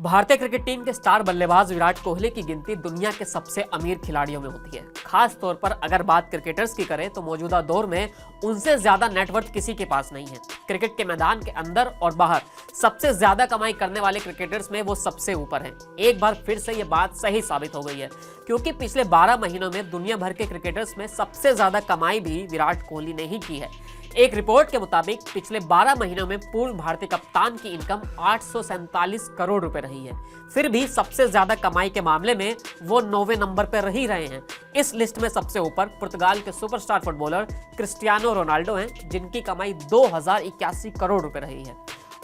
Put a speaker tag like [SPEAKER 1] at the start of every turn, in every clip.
[SPEAKER 1] भारतीय cricket team के star बल्लेबाज विराट कोहली की गिनती दुनिया के सबसे अमीर खिलाड़ियों में होती है। खास तौर पर अगर बात क्रिकेटर्स की करें तो मौजूदा दौर में उनसे ज्यादा नेटवर्थ किसी के पास नहीं है। क्रिकेट के मैदान के अंदर और बाहर सबसे ज्यादा कमाई करने वाले क्रिकेटर्स में वो सबसे ऊपर हैं। एक बार फिर से ये बात सही साबित हो गई है, क्योंकि पिछले 12 महीनों में दुनिया भर के क्रिकेटर्स में सबसे ज्यादा कमाई भी विराट कोहली ने ही की है। एक रिपोर्ट के मुताबिक पिछले 12 महीनों में पूर्व भारतीय कप्तान की इनकम 847 करोड़ रुपए रही है। फिर भी सबसे ज्यादा कमाई के मामले में वो 9वें नंबर पर रह रहे हैं। इस लिस्ट में सबसे ऊपर पुर्तगाल के सुपरस्टार फुटबॉलर क्रिस्टियानो रोनाल्डो हैं, जिनकी कमाई 2081 करोड़ रुपए रही है।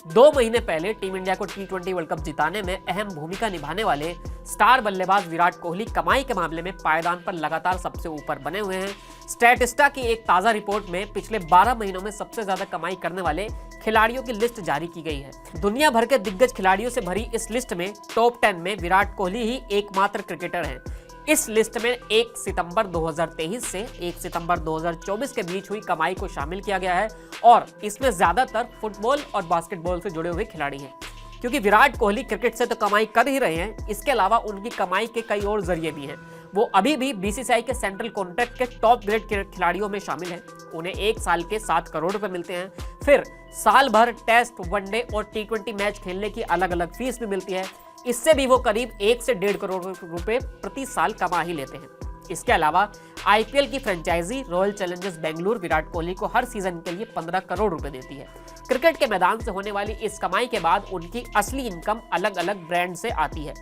[SPEAKER 1] 2 महीने पहले टीम इंडिया को T20 वर्ल्ड कप जिताने में अहम भूमिका निभाने वाले स्टार बल्लेबाज विराट कोहली कमाई के मामले में पायदान पर लगातार सबसे ऊपर बने हुए हैं। स्टैटिस्टा की एक ताजा रिपोर्ट में पिछले 12 महीनों में सबसे ज्यादा कमाई करने वाले खिलाड़ियों की लिस्ट जारी की गई है। दुनिया भर के दिग्गज खिलाड़ियों से भरी इस लिस्ट में टॉप 10 में विराट कोहली ही एकमात्र क्रिकेटर हैं। इस लिस्ट में 1 सितंबर 2023 से 1 सितंबर 2024 के बीच हुई कमाई को शामिल किया गया है और इसमें ज्यादातर फुटबॉल और बास्केटबॉल से जुड़े हुए खिलाड़ी हैं। क्योंकि विराट कोहली क्रिकेट से तो कमाई कर ही रहे हैं, इसके अलावा उनकी कमाई के कई और जरिए भी हैं। वो अभी भी बीसीसीआई के सेंट्रल कॉन्ट्रैक्ट के टॉप ग्रेड खिलाड़ियों में शामिल हैं। उन्हें 1 साल के 7 करोड़ रुपए मिलते हैं। फिर साल भर टेस्ट, वनडे और T20 मैच खेलने की अलग अलग फीस भी मिलती है। इससे भी वो करीब 1 से 1.5 करोड़ रुपए प्रति साल कमा ही लेते हैं। इसके अलावा आईपीएल की franchise Royal Challengers Bengaluru Virat Kohli को हर सीजन के लिए 15 करोड़ रुपए देती है। क्रिकेट के मैदान से होने वाली इस कमाई के बाद उनकी असली इनकम अलग अलग ब्रांड से आती है,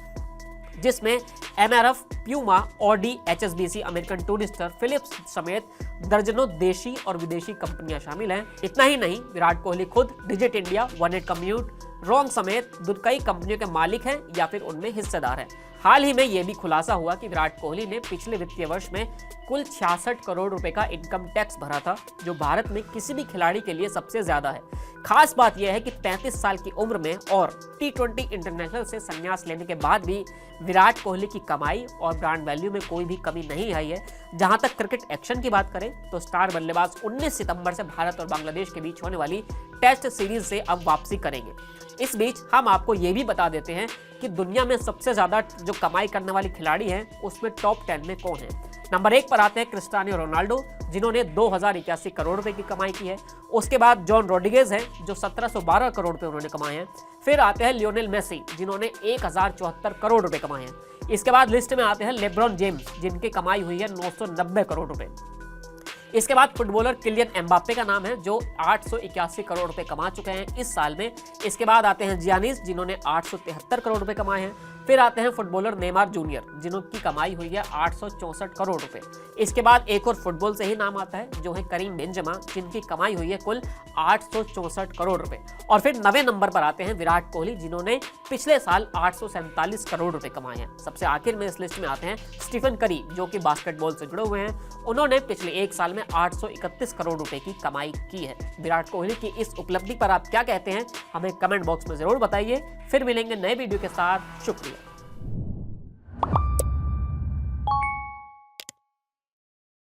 [SPEAKER 1] जिसमें MRF, Puma, Audi, HSBC, American Tourister, Philips समेत दर्जनों देशी और विदेशी कंपनियां शामिल हैं। इतना ही नहीं, विराट कोहली खुद digit India, one commute, wrong समेत कई कंपनियों के मालिक हैं या फिर उनमें हिस्सेदार हैं। हाल ही में यह भी खुलासा हुआ कि विराट कोहली ने पिछले वित्तीय वर्ष में कुल 66 करोड़ रुपए का इनकम टैक्स भरा था, जो भारत में किसी भी खिलाड़ी के लिए सबसे ज्यादा है। खास बात यह है कि 33 साल की उम्र में और T20 इंटरनेशनल से संन्यास लेने के बाद भी विराट कोहली की कमाई और ब्रांड वैल्यू में कोई भी कमी नहीं आई है। जहां तक क्रिकेट एक्शन की बात करें तो स्टार बल्लेबाज 19 सितंबर से भारत और बांग्लादेश के बीच होने वाली टेस्ट सीरीज से अब वापसी करेंगे। इस बीच हम आपको ये भी बता देते हैं कि दुनिया में सबसे ज्यादा जो कमाई करने वाले खिलाड़ी हैं उसमें टॉप 10 में कौन है। नंबर 1 पर आते हैं क्रिस्टियानो रोनाल्डो, जिन्होंने 2081 करोड़ रुपए की कमाई की है। उसके बाद जॉन रोड्रिगेज हैं, जो 1712 करोड़ रुपए उन्होंने कमाए हैं। फिर आते हैं लियोनेल मेसी, जिन्होंने 1074 करोड़ रुपए कमाए हैं। इसके बाद लिस्ट में आते हैं लेब्रॉन जेम्स, जिनकी कमाई हुई है 990 करोड़ रुपए। इसके बाद फुटबॉलर किलियन एम्बाप्पे का नाम है, जो 881 करोड़ रुपए कमा चुके हैं इस साल में। इसके बाद आते हैं जियानिस, जिन्होंने 873 करोड़ रुपए कमाए हैं। फिर आते हैं फुटबॉलर नेमार जूनियर, जिनकी कमाई हुई है 864 करोड़ रुपए। इसके बाद एक और फुटबॉल से ही नाम आता है, जो है करीम बेंजेमा, जिनकी कमाई हुई है कुल 864 करोड़ रुपए। और फिर 9वें नंबर पर आते हैं विराट कोहली, जिन्होंने पिछले साल 847 करोड़ रुपए कमाए हैं। सबसे आखिर में इस लिस्ट में आते हैं स्टीफन करी, जो कि बास्केटबॉल से जुड़े हुए हैं। उन्होंने पिछले 1 साल में 831 करोड़ रुपए की कमाई की है। विराट कोहली की इस उपलब्धि पर आप क्या कहते हैं, हमें कमेंट बॉक्स में जरूर बताइए। फिर मिलेंगे नए वीडियो के साथ। शुक्रिया।